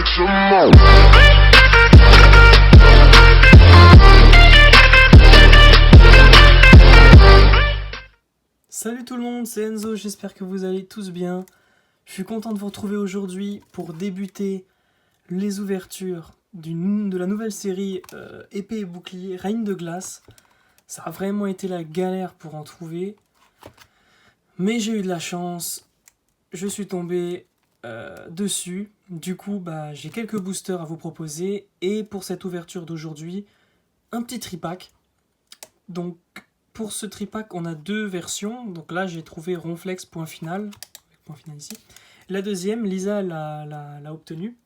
Salut tout le monde, c'est Enzo, j'espère que vous allez tous bien. Je suis content de vous retrouver aujourd'hui pour débuter les ouvertures de la nouvelle série Épée et Bouclier, Règne de Glace. Ça a vraiment été la galère pour en trouver. Mais j'ai eu de la chance, je suis tombé dessus. Du coup, j'ai quelques boosters à vous proposer. Et pour cette ouverture d'aujourd'hui, un petit tripack. Donc, pour ce tripack, on a deux versions. Donc là, j'ai trouvé Ronflex point final, avec point final ici. La deuxième, Lisa l'a obtenue,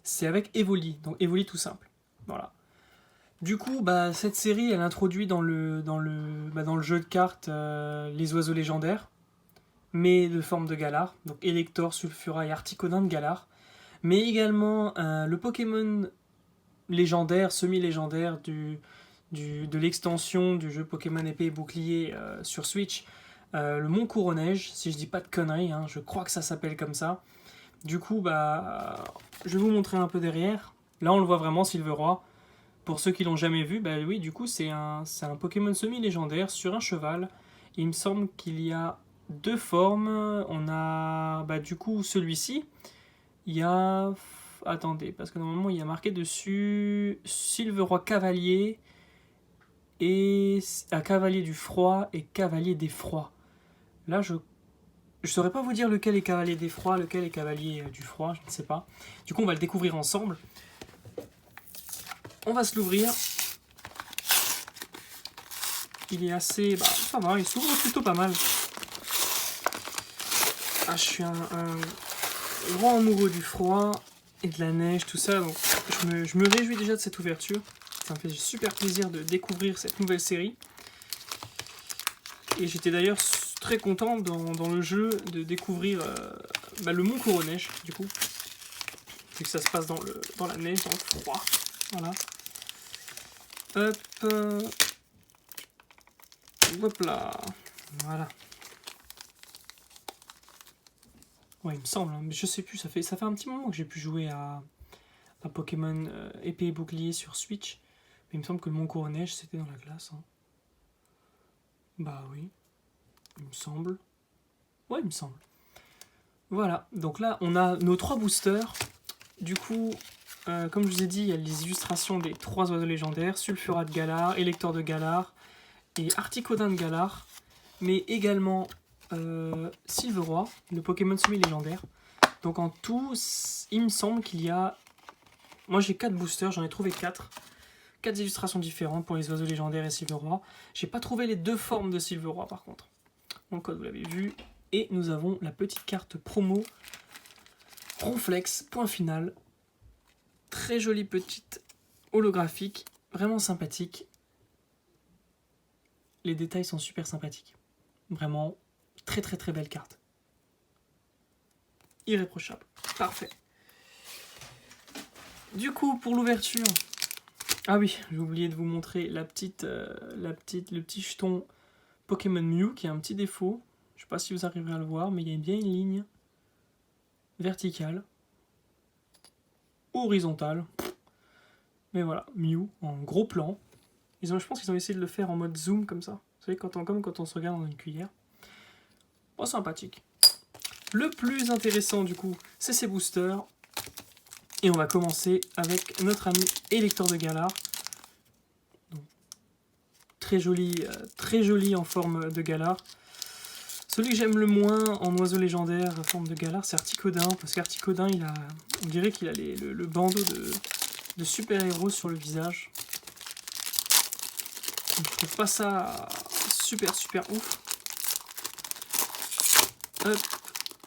c'est avec Evoli. Donc Evoli tout simple. Voilà. Du coup, cette série, elle introduit dans le jeu de cartes les oiseaux légendaires, mais de forme de Galar. Donc Elector, Sulfura et Articodin de Galar. Mais également le Pokémon légendaire, semi-légendaire de l'extension du jeu Pokémon Épée et Bouclier sur Switch, le Mont Courneige, si je dis pas de conneries, hein, je crois que ça s'appelle comme ça. Du coup, je vais vous montrer un peu derrière. Là, on le voit vraiment, Silveroy. Pour ceux qui l'ont jamais vu, oui, du coup, c'est un Pokémon semi-légendaire sur un cheval. Il me semble qu'il y a deux formes. On a, du coup, celui-ci. Il y a... Attendez, parce que normalement, il y a marqué dessus Silveroy Cavalier et Cavalier du Froid et Cavalier des Froids. Là, je saurais pas vous dire lequel est Cavalier des Froids, lequel est Cavalier du Froid, je ne sais pas. Du coup, on va le découvrir ensemble. On va se l'ouvrir. Il est assez... ça va, il s'ouvre plutôt pas mal. Je suis un grand amoureux du froid et de la neige, tout ça, donc je me réjouis déjà de cette ouverture. Ça me fait super plaisir de découvrir cette nouvelle série. Et j'étais d'ailleurs très content dans le jeu de découvrir le Mont Courneige, du coup. Vu que ça se passe dans la neige, dans le froid. Voilà. Hop. Hop là. Voilà. Ouais, il me semble, hein, mais je sais plus, ça fait un petit moment que j'ai pu jouer à Pokémon Épée et Bouclier sur Switch. Mais il me semble que le Mont Courneige, c'était dans la glace. Hein. Bah oui, il me semble. Ouais, il me semble. Voilà, donc là, on a nos trois boosters. Du coup, comme je vous ai dit, il y a les illustrations des trois oiseaux légendaires. Sulfura de Galar, Elector de Galar et Articodin de Galar. Mais également Silveroy, le Pokémon semi-légendaire. Donc en tout, il me semble qu'il y a... Moi j'ai 4 boosters, j'en ai trouvé 4. 4 illustrations différentes pour les oiseaux légendaires et Silveroy. J'ai pas trouvé les deux formes de Silveroy par contre. Mon code, vous l'avez vu. Et nous avons la petite carte promo Ronflex, point final. Très jolie petite holographique, vraiment sympathique. Les détails sont super sympathiques. Vraiment, très très très belle carte. Irréprochable. Parfait. Du coup, pour l'ouverture... Ah oui, j'ai oublié de vous montrer le petit jeton Pokémon Mew qui a un petit défaut. Je ne sais pas si vous arriverez à le voir, mais il y a bien une ligne verticale, horizontale. Mais voilà, Mew en gros plan. Je pense qu'ils ont essayé de le faire en mode zoom comme ça. Vous savez, comme quand on se regarde dans une cuillère. Oh, sympathique. Le plus intéressant du coup, c'est ces boosters. Et on va commencer avec notre ami Elector de Galar. Donc, très joli en forme de Galar. Celui que j'aime le moins en oiseau légendaire en forme de Galar, c'est Articodin. Parce qu'Articodin, on dirait qu'il a le bandeau de super-héros sur le visage. Donc, je trouve pas ça super ouf. Hop.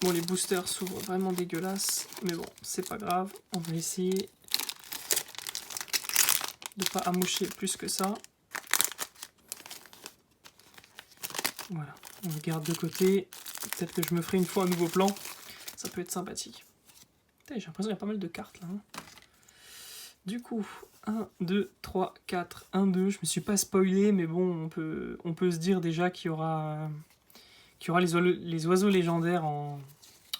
Bon, les boosters s'ouvrent vraiment dégueulasses, mais bon, c'est pas grave. On va essayer de pas amoucher plus que ça. Voilà, on le garde de côté. Peut-être que je me ferai une fois un nouveau plan. Ça peut être sympathique. J'ai l'impression qu'il y a pas mal de cartes là. Hein. Du coup, 1, 2, 3, 4, 1, 2. Je me suis pas spoilé, mais bon, on peut se dire déjà qu'il y aura les oiseaux légendaires en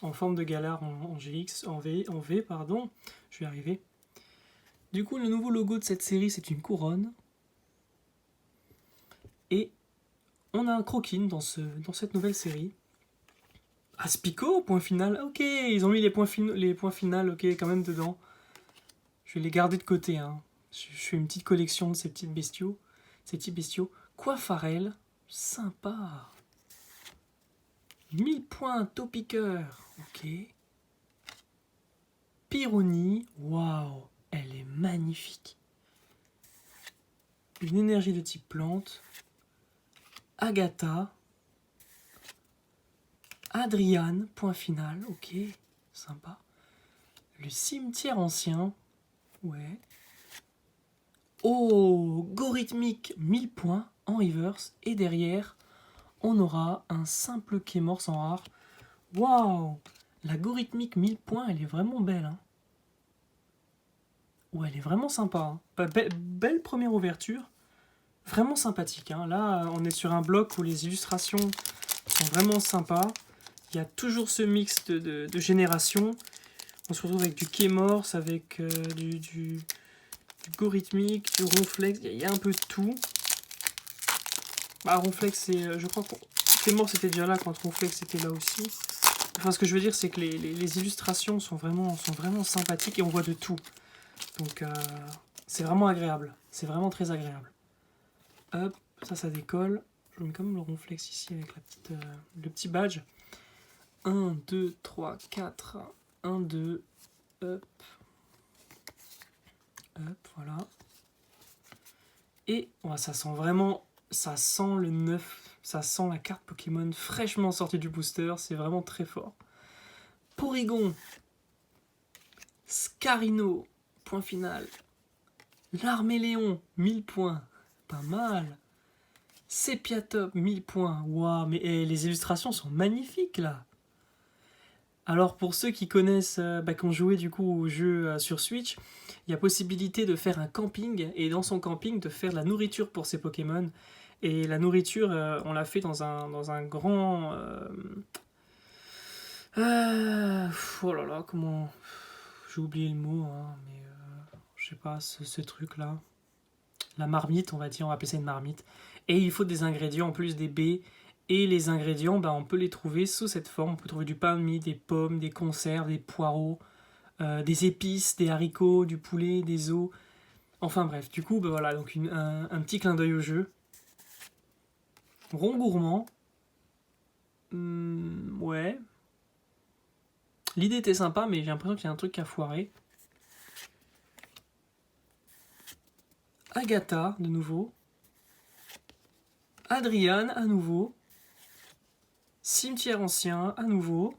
en forme de Galar en GX, en V, pardon. Je vais y arriver. Du coup, le nouveau logo de cette série, c'est une couronne. Et on a un Croquine dans cette nouvelle série. Aspico, point final. Ok, ils ont mis les points finaux, ok, quand même dedans. Je vais les garder de côté. Hein. Je fais une petite collection de ces petits bestiaux. Coiffarel, sympa. 1000 points, Topiqueur. Ok. Pyrrhony, waouh, elle est magnifique. Une énergie de type plante. Agatha. Adriane, point final, ok, sympa. Le cimetière ancien, ouais. Oh, Gorithmique, 1000 points en reverse. Et derrière, on aura un simple Kémor sans rare. Waouh, la Gorithmique 1000 points, elle est vraiment belle. Hein. Ouais, elle est vraiment sympa. Hein. Belle première ouverture. Vraiment sympathique. Hein. Là, on est sur un bloc où les illustrations sont vraiment sympas. Il y a toujours ce mix de générations. On se retrouve avec du Kémors, avec du Gorithmique, du Ronflex. Il y a un peu de tout. Bah, Ronflex, je crois que Kémors c'était déjà là quand Ronflex était là aussi. Enfin, ce que je veux dire, c'est que les illustrations sont vraiment sympathiques et on voit de tout. Donc, c'est vraiment agréable. C'est vraiment très agréable. Hop, ça décolle. Je mets quand même le Ronflex ici avec le petit badge. 1, 2, 3, 4. 1, 2. Hop. Hop, voilà. Et ouais, ça sent vraiment... Ça sent le neuf. Ça sent la carte Pokémon fraîchement sortie du booster. C'est vraiment très fort. Porygon. Scarino. Point final. L'Arméléon. 1000 points. Pas mal. Sepiatop. 1000 points. Waouh, mais les illustrations sont magnifiques là. Alors pour ceux qui connaissent, qui ont joué du coup au jeu sur Switch, il y a possibilité de faire un camping et dans son camping de faire de la nourriture pour ses Pokémon. Et la nourriture, on l'a fait dans un grand... oh là là, comment... J'ai oublié le mot, hein, mais je sais pas, ce truc-là. La marmite, on va dire, on va appeler ça une marmite. Et il faut des ingrédients en plus des baies. Et les ingrédients, on peut les trouver sous cette forme. On peut trouver du pain de mie, des pommes, des conserves, des poireaux, des épices, des haricots, du poulet, des os. Enfin bref, du coup, voilà, donc un petit clin d'œil au jeu. Rond gourmand. Ouais. L'idée était sympa, mais j'ai l'impression qu'il y a un truc à foirer. Agatha, de nouveau. Adriane, à nouveau. Cimetière ancien, à nouveau.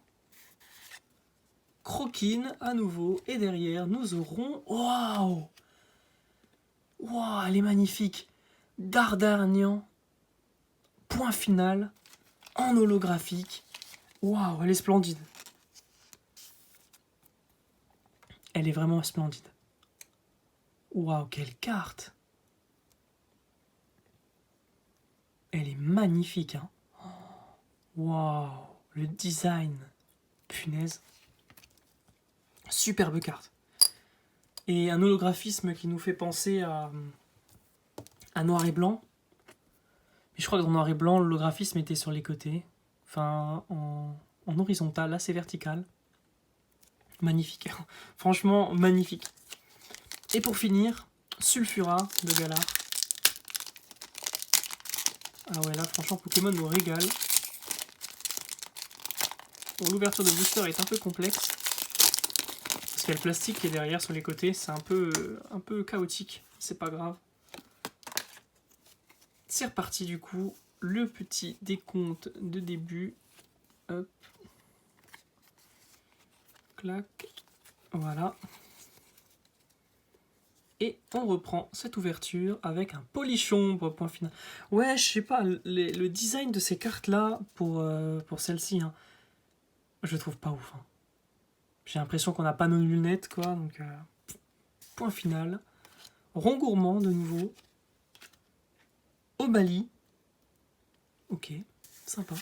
Croquine, à nouveau. Et derrière, nous aurons... Waouh! Waouh, elle est magnifique. Dardarnian. Point final. En holographique. Waouh, elle est splendide. Elle est vraiment splendide. Waouh, quelle carte! Elle est magnifique, hein. Waouh, le design. Punaise. Superbe carte. Et un holographisme qui nous fait penser à noir et blanc. Mais je crois que dans noir et blanc, l'holographisme était sur les côtés. Enfin, en horizontal, là c'est vertical. Magnifique. Franchement, magnifique. Et pour finir, Sulfura de Galar. Ah ouais, là franchement, Pokémon nous régale. Bon, l'ouverture de booster est un peu complexe. Parce qu'il y a le plastique qui est derrière sur les côtés. C'est un peu chaotique. C'est pas grave. C'est reparti du coup. Le petit décompte de début. Hop. Clac. Voilà. Et on reprend cette ouverture avec un polichon pour point final. Ouais, je sais pas, le design de ces cartes-là, pour celle-ci, hein, je le trouve pas ouf. Hein. J'ai l'impression qu'on n'a pas nos lunettes, quoi. Donc, point final. Rond gourmand, de nouveau. Obali. Ok, sympa.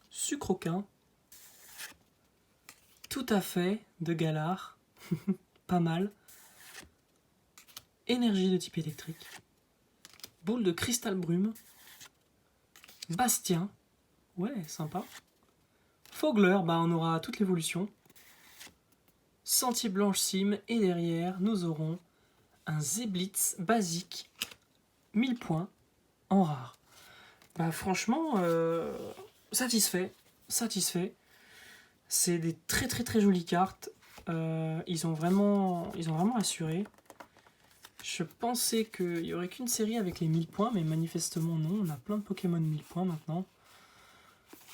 Sucroquin. Tout à fait de Galar. Pas mal. Énergie de type électrique. Boule de cristal brume. Bastien. Ouais, sympa. Fogler, bah on aura toute l'évolution. Sentier blanche sim. Et derrière, nous aurons un Zeblitz basique. 1000 points en rare. Bah franchement, satisfait. Satisfait. C'est des très très très jolies cartes. Ils ont vraiment assuré. Je pensais qu'il n'y aurait qu'une série avec les 1000 points, mais manifestement non. On a plein de Pokémon 1000 points maintenant.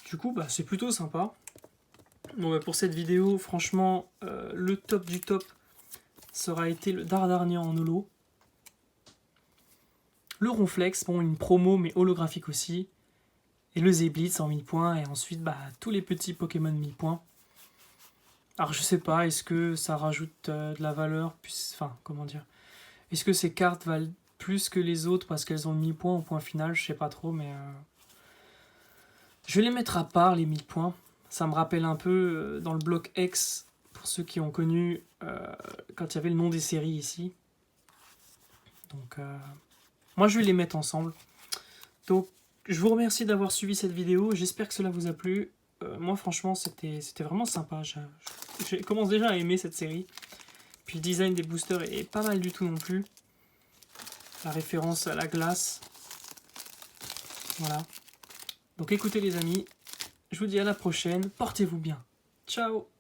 Du coup, bah, c'est plutôt sympa. Bon, bah, pour cette vidéo, franchement, le top du top, ça aura été le Dardarnian en holo. Le Ronflex, bon, une promo, mais holographique aussi. Et le Zeblitz en 1000 points. Et ensuite, bah, tous les petits Pokémon 1000 points. Alors, je sais pas, est-ce que ça rajoute de la valeur, enfin, comment dire. Est-ce que ces cartes valent plus que les autres parce qu'elles ont 1000 points au point final? Je sais pas trop, mais... Je vais les mettre à part, les 1000 points. Ça me rappelle un peu dans le bloc X, pour ceux qui ont connu, quand il y avait le nom des séries ici. Donc, moi, je vais les mettre ensemble. Donc, je vous remercie d'avoir suivi cette vidéo. J'espère que cela vous a plu. Moi, franchement, c'était vraiment sympa. Je commence déjà à aimer cette série. Puis le design des boosters est pas mal du tout non plus. La référence à la glace. Voilà. Donc écoutez les amis, je vous dis à la prochaine. Portez-vous bien. Ciao!